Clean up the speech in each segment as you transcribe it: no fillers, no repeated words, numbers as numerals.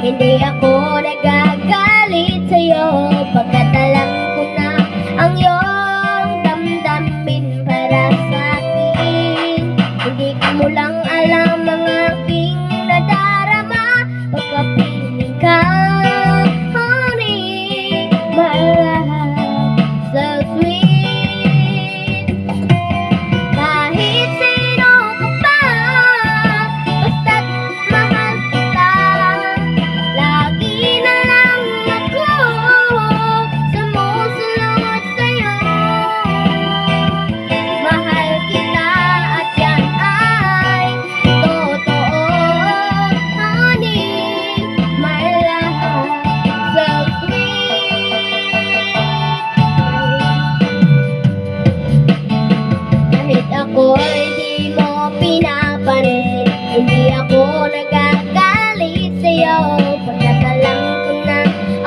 Hindi ako nagagalit sa'yo, pagkat alam ko na ang iyong damdamin para sa'kin. Hindi mo lang alam ang aking nadarama pagkapiling ka, honey, my love, so sweet. Kahit sino ka pa, basta't mahal kita, lagi na lang ako sumusunod sa'yo. Mahal kita at yan ay totoo, honey, my love, so sweet. Kahit ako'y di mo pinapansin, hindi ako nagagalit sa'yo, pagkat alam ko na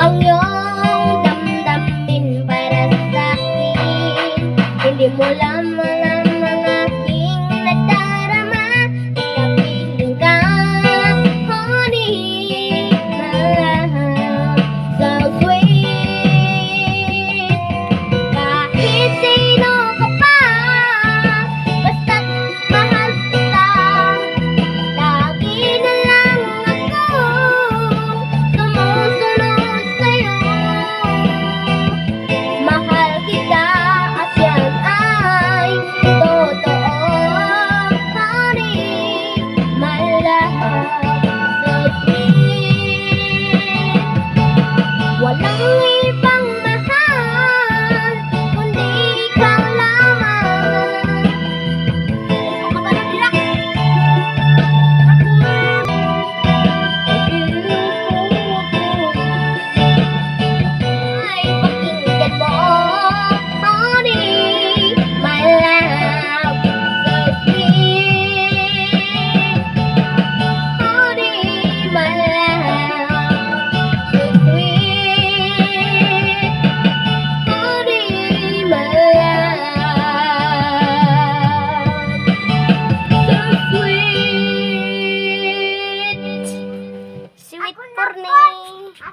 ang iyong damdamin para sa'kin. Hindi mo lang